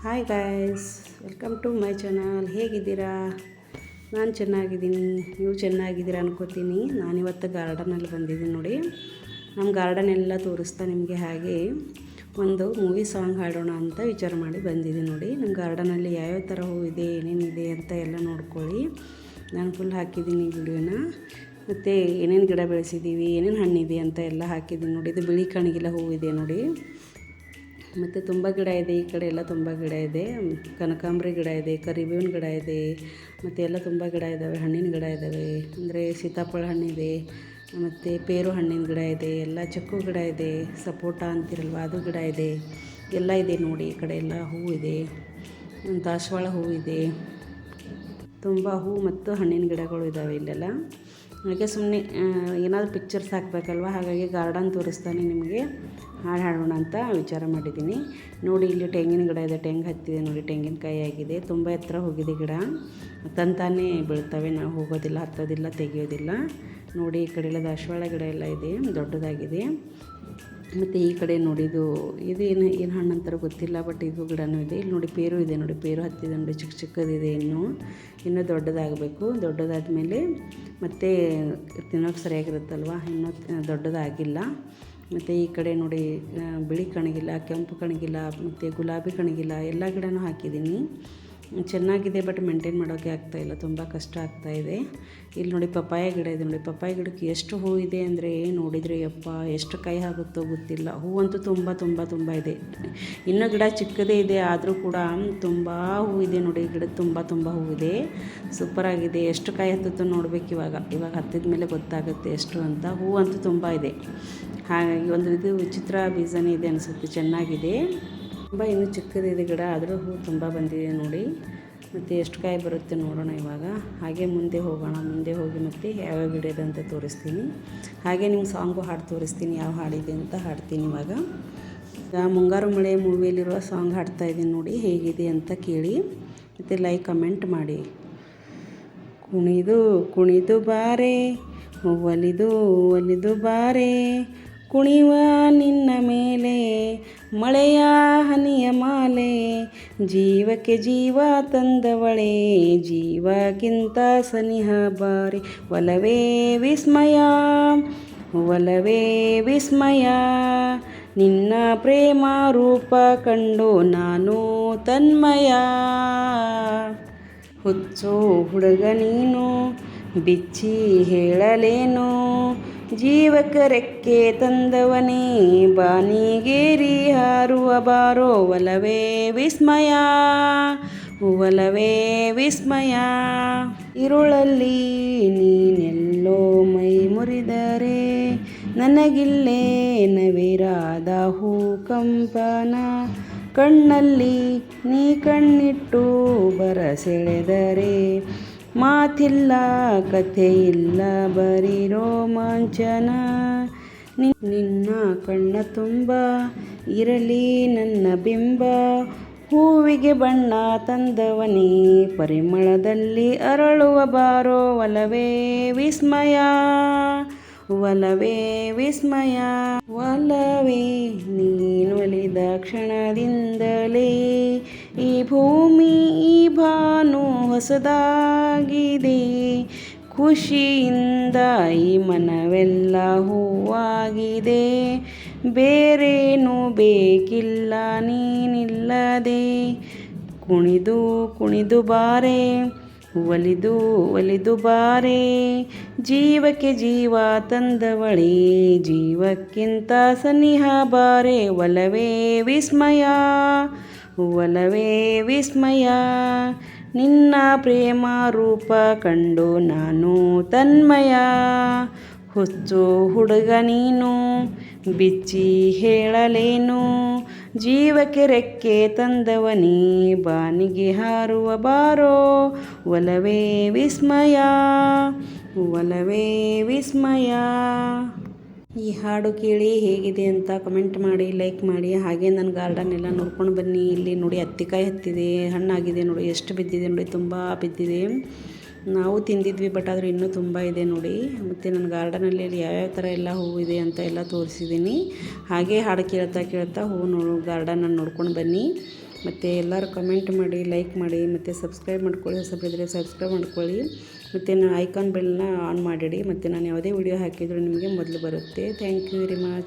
Hi guys, welcome to my channel. ಹೇಗಿದ್ದೀರಾ? ನಾನು ಚೆನ್ನಾಗಿದ್ದೀನಿ, ನೀವು ಚೆನ್ನಾಗಿದ್ದೀರಾ ಅನ್ಕೋತೀನಿ. ನಾನಿವತ್ತು ಗಾರ್ಡನಲ್ಲಿ ಬಂದಿದ್ದೀನಿ ನೋಡಿ. ನಮ್ಮ ಗಾರ್ಡನ್ ಎಲ್ಲ ತೋರಿಸ್ತಾ ನಿಮಗೆ. ಹಾಗೆ ಒಂದು ಮೂವಿ ಸಾಂಗ್ ಹಾಡೋಣ ಅಂತ ವಿಚಾರ ಮಾಡಿ ಬಂದಿದ್ದೀನಿ ನೋಡಿ. ನಮ್ಮ ಗಾರ್ಡನಲ್ಲಿ ಯಾವ್ಯಾವ ಥರ ಹೂವಿದೆ, ಏನೇನಿದೆ ಅಂತ ಎಲ್ಲ ನೋಡ್ಕೊಳ್ಳಿ. ನಾನು ಫುಲ್ ಹಾಕಿದ್ದೀನಿ ವಿಡಿಯೋನ. ಮತ್ತು ಏನೇನು ಗಿಡ ಬೆಳೆಸಿದ್ದೀವಿ, ಏನೇನು ಹಣ್ಣಿದೆ ಅಂತ ಎಲ್ಲ ಹಾಕಿದ್ದೀನಿ ನೋಡಿ. ಇದು ಬಿಳಿ ಕಣಗಿಲ ಹೂವಿದೆ ನೋಡಿ. ಮತ್ತು ತುಂಬ ಗಿಡ ಇದೆ, ಈ ಕಡೆ ಎಲ್ಲ ತುಂಬ ಗಿಡ ಇದೆ. ಕನಕಾಂಬರಿ ಗಿಡ ಇದೆ, ಕರಿಬೇವಿನ ಗಿಡ ಇದೆ, ಮತ್ತು ಎಲ್ಲ ತುಂಬ ಗಿಡ ಇದ್ದಾವೆ. ಹಣ್ಣಿನ ಗಿಡ ಇದ್ದಾವೆ, ಅಂದರೆ ಸೀತಾಫಲ ಹಣ್ಣಿದೆ, ಮತ್ತು ಪೇರು ಹಣ್ಣಿನ ಗಿಡ ಇದೆ, ಎಲ್ಲ ಚಕ್ಕು ಗಿಡ ಇದೆ, ಸಪೋಟ ಅಂತಿರಲ್ವ ಅದು ಗಿಡ ಇದೆ, ಎಲ್ಲ ಇದೆ ನೋಡಿ. ಈ ಕಡೆ ಎಲ್ಲ ಹೂವಿದೆ, ದಾಸವಾಳ ಹೂವಿದೆ, ತುಂಬ ಹೂ ಮತ್ತು ಹಣ್ಣಿನ ಗಿಡಗಳು ಇದ್ದಾವೆ ಇಲ್ಲೆಲ್ಲ. ಹಾಗೆ ಸುಮ್ಮನೆ ಏನಾದರೂ ಪಿಕ್ಚರ್ಸ್ ಹಾಕಬೇಕಲ್ವ, ಹಾಗಾಗಿ ಗಾರ್ಡನ್ ತೋರಿಸ್ತಾನೆ ನಿಮಗೆ ಹಾಡು ಹಾಡೋಣ ಅಂತ ವಿಚಾರ ಮಾಡಿದ್ದೀನಿ ನೋಡಿ. ಇಲ್ಲಿ ತೆಂಗಿನ ಗಿಡ ಇದೆ, ತೆಂಗು ಹತ್ತಿದೆ ನೋಡಿ, ತೆಂಗಿನಕಾಯಿ ಆಗಿದೆ, ತುಂಬ ಎತ್ತರ ಹೋಗಿದೆ ಗಿಡ. ತಂತಾನೇ ಬೀಳ್ತವೆ, ನಾವು ಹೋಗೋದಿಲ್ಲ, ಹತ್ತೋದಿಲ್ಲ, ತೆಗೆಯೋದಿಲ್ಲ ನೋಡಿ. ಈ ಕಡೆ ಎಲ್ಲ ದಾಸವಾಳ ಗಿಡ ಎಲ್ಲ ಇದೆ, ದೊಡ್ಡದಾಗಿದೆ. ಮತ್ತು ಈ ಕಡೆ ನೋಡಿ, ಇದು ಏನು ಹಣ್ಣು ಅಂತಾರೆ ಗೊತ್ತಿಲ್ಲ, ಬಟ್ ಇದು ಗಿಡನೂ ಇದೆ. ಇಲ್ಲಿ ನೋಡಿ ಪೇರು ಇದೆ ನೋಡಿ, ಪೇರು ಹತ್ತಿದೆ ನೋಡಿ, ಚಿಕ್ಕದಿದೆ. ಇನ್ನೂ ದೊಡ್ಡದಾಗಬೇಕು. ದೊಡ್ಡದಾದ ಮೇಲೆ ಮತ್ತೆ ತಿನ್ನೋಕೆ ಸರಿಯಾಗಿರುತ್ತಲ್ವ, ಇನ್ನೂ ದೊಡ್ಡದಾಗಿಲ್ಲ. ಮತ್ತು ಈ ಕಡೆ ನೋಡಿ ಬಿಳಿ ಕಣಗಿಲ, ಕೆಂಪು ಕಣಗಿಲ, ಮತ್ತು ಗುಲಾಬಿ ಕಣಗಿಲ ಎಲ್ಲ ಗಿಡನೂ ಹಾಕಿದ್ದೀನಿ. ಚೆನ್ನಾಗಿದೆ, ಬಟ್ ಮೇಂಟೈನ್ ಮಾಡೋಕ್ಕೆ ಆಗ್ತಾಯಿಲ್ಲ, ತುಂಬ ಕಷ್ಟ ಆಗ್ತಾಯಿದೆ. ಇಲ್ಲಿ ನೋಡಿ ಪಪ್ಪಾಯ ಗಿಡ ಇದೆ ನೋಡಿ. ಪಪ್ಪಾಯ ಗಿಡಕ್ಕೆ ಎಷ್ಟು ಹೂ ಇದೆ ಅಂದರೆ ನೋಡಿದರೆ ಯಪ್ಪ ಎಷ್ಟು ಕಾಯಿ ಆಗುತ್ತೋ ಗೊತ್ತಿಲ್ಲ. ಹೂವಂತೂ ತುಂಬ ತುಂಬ ತುಂಬ ಇದೆ. ಇನ್ನೂ ಗಿಡ ಚಿಕ್ಕದೇ ಇದೆ, ಆದರೂ ಕೂಡ ತುಂಬ ಹೂ ಇದೆ ನೋಡಿ. ಗಿಡಕ್ಕೆ ತುಂಬ ತುಂಬ ಹೂ ಇದೆ, ಸೂಪರಾಗಿದೆ. ಎಷ್ಟು ಕಾಯಿ ಹತ್ತುತ್ತೋ ನೋಡ್ಬೇಕು ಇವಾಗ ಹತ್ತಿದ ಮೇಲೆ ಗೊತ್ತಾಗುತ್ತೆ ಎಷ್ಟು ಅಂತ. ಹೂವಂತೂ ತುಂಬ ಇದೆ. ಹಾಗಾಗಿ ಇದು ವಿಚಿತ್ರ ಬೀಜನೇ ಇದೆ ಅನಿಸುತ್ತೆ, ಚೆನ್ನಾಗಿದೆ. ತುಂಬ ಇನ್ನೂ ಚಿಕ್ಕದಿದೆ ಗಿಡ, ಆದರೂ ಹೂ ತುಂಬ ಬಂದಿದೆ ನೋಡಿ. ಮತ್ತು ಎಷ್ಟು ಕಾಯಿ ಬರುತ್ತೆ ನೋಡೋಣ ಇವಾಗ. ಹಾಗೆ ಮುಂದೆ ಹೋಗೋಣ, ಮುಂದೆ ಹೋಗಿ ಮತ್ತು ಯಾವ್ಯಾವ ಗಿಡ ಇದೆ ಅಂತ ತೋರಿಸ್ತೀನಿ. ಹಾಗೆ ನಿಮ್ಮ ಸಾಂಗು ಹಾಡು ತೋರಿಸ್ತೀನಿ, ಯಾವ ಹಾಡಿದೆ ಅಂತ ಹಾಡ್ತೀನಿ ಇವಾಗ. ಮುಂಗಾರು ಮಳೆ ಮೂವಿಯಲ್ಲಿರುವ ಸಾಂಗ್ ಹಾಡ್ತಾಯಿದ್ದೀನಿ ನೋಡಿ, ಹೇಗಿದೆ ಅಂತ ಕೇಳಿ ಮತ್ತು ಲೈಕ್ ಕಮೆಂಟ್ ಮಾಡಿ. ಕುಣಿದು ಕುಣಿದು ಬಾರೆ, ಒಲಿದು ಒಲಿದು ಬಾರೆ, ಕುಣಿವ ನಿನ್ನ ಮೇಲೆ ಮಳೆಯ ಹನಿಯ ಮಾಲೆ, ಜೀವಕ್ಕೆ ಜೀವ ತಂದವಳೆ, ಜೀವಕ್ಕಿಂತ ಸನಿಹ ಬಾರಿ, ಒಲವೇ ವಿಸ್ಮಯ, ಒಲವೇ ವಿಸ್ಮಯ, ನಿನ್ನ ಪ್ರೇಮ ರೂಪ ಕಂಡು ನಾನು ತನ್ಮಯ. ಹುಚ್ಚು ಹುಡುಗ ನೀನು ಬಿಚ್ಚಿ ಹೇಳಲೇನು, ಜೀವಕ್ಕೆ ರೆಕ್ಕೆ ತಂದವನೇ ಬಾನಿಗೇರಿ ಹಾರುವ ಬಾರೋ, ಒಲವೇ ವಿಸ್ಮಯ, ಒಲವೇ ವಿಸ್ಮಯ. ಇರುಳಲ್ಲಿ ನೀನೆಲ್ಲೋ ಮೈ ಮುರಿದರೆ, ನನಗಿಲ್ಲೇ ನವಿರಾದ ಹೂಕಂಪನ, ಕಣ್ಣಲ್ಲಿ ನೀ ಕಣ್ಣಿಟ್ಟು ಬರಸೆಳೆದರೆ, ಮಾತಿಲ್ಲ ಕಥೆಯಿಲ್ಲ ಬರೀ ರೋಮಾಂಚನ, ನಿನ್ನ ಕಣ್ಣ ತುಂಬ ಇರಲಿ ನನ್ನ ಬಿಂಬ, ಹೂವಿಗೆ ಬಣ್ಣ ತಂದವನೇ ಪರಿಮಳದಲ್ಲಿ ಅರಳುವ ಬಾರೋ, ಒಲವೇ ವಿಸ್ಮಯ, ಒಲವೇ ವಿಸ್ಮಯ. ಒಲವೇ ನೀನೊಲಿದ ಕ್ಷಣದಿಂದಲೇ ಈ ಭೂಮಿ ಈ ಭಾನು ಹೊಸದಾಗಿದೆ, ಖುಷಿಯಿಂದ ಈ ಮನವೆಲ್ಲ ಹೂವಾಗಿದೆ, ಬೇರೇನು ಬೇಕಿಲ್ಲ ನೀನಿಲ್ಲದೆ, ಕುಣಿದು ಕುಣಿದು ಬಾರೆ, ಒಲಿದು ಒಲಿದು ಬಾರೆ, ಜೀವಕ್ಕೆ ಜೀವ ತಂದವಳೆ, ಜೀವಕ್ಕಿಂತ ಸನಿಹ ಬಾರೆ, ಒಲವೇ ವಿಸ್ಮಯ, ಒಲವೇ ವಿಸ್ಮಯ, ನಿನ್ನ ಪ್ರೇಮ ರೂಪ ಕಂಡು ನಾನು ತನ್ಮಯ. ಹುಚ್ಚು ಹುಡುಗ ನೀನು ಬಿಚ್ಚಿ ಹೇಳಲೇನು, ಜೀವಕ್ಕೆ ರೆಕ್ಕೆ ತಂದವನೇ ಬಾನಿಗೆ ಹಾರುವ ಬಾರೋ, ಒಲವೇ ವಿಸ್ಮಯ, ಒಲವೇ ವಿಸ್ಮಯ. ಈ ಹಾಡು ಕೇಳಿ ಹೇಗಿದೆ ಅಂತ ಕಮೆಂಟ್ ಮಾಡಿ, ಲೈಕ್ ಮಾಡಿ. ಹಾಗೆ ನನ್ನ ಗಾರ್ಡನ್ ಎಲ್ಲ ನೋಡ್ಕೊಂಡು ಬನ್ನಿ. ಇಲ್ಲಿ ನೋಡಿ ಹತ್ತಿಕಾಯಿ ಹತ್ತಿದೆ, ಹಣ್ಣಾಗಿದೆ ನೋಡಿ, ಎಷ್ಟು ಬಿದ್ದಿದೆ ನೋಡಿ, ತುಂಬ ಬಿದ್ದಿದೆ. ನಾವು ತಿಂದಿದ್ವಿ, ಬಟ್ ಆದರೂ ಇನ್ನೂ ತುಂಬ ಇದೆ ನೋಡಿ. ಮತ್ತು ನನ್ನ ಗಾರ್ಡನಲ್ಲಿ ಯಾವ್ಯಾವ ಥರ ಎಲ್ಲ ಹೂವಿದೆ ಅಂತ ಎಲ್ಲ ತೋರಿಸಿದ್ದೀನಿ. ಹಾಗೆ ಹಾಡು ಕೇಳ್ತಾ ಕೇಳ್ತಾ ಗಾರ್ಡನನ್ನು ನೋಡ್ಕೊಂಡು ಬನ್ನಿ. ಮತ್ತು ಎಲ್ಲರೂ ಕಮೆಂಟ್ ಮಾಡಿ, ಲೈಕ್ ಮಾಡಿ, ಮತ್ತು ಸಬ್ಸ್ಕ್ರೈಬ್ ಮಾಡ್ಕೊಳ್ಳಿ. ಹೊಸಬ್ರಿದ್ರೆ ಸಬ್ಸ್ಕ್ರೈಬ್ ಮಾಡ್ಕೊಳ್ಳಿ, ಮತ್ತು ಐಕಾನ್ ಬೆಲ್ನ ಆನ್ ಮಾಡಿಡಿ. ಮತ್ತು ನಾನು ಯಾವುದೇ ವಿಡಿಯೋ ಹಾಕಿದರೂ ನಿಮಗೆ ಮೊದಲು ಬರುತ್ತೆ. Thank you very much.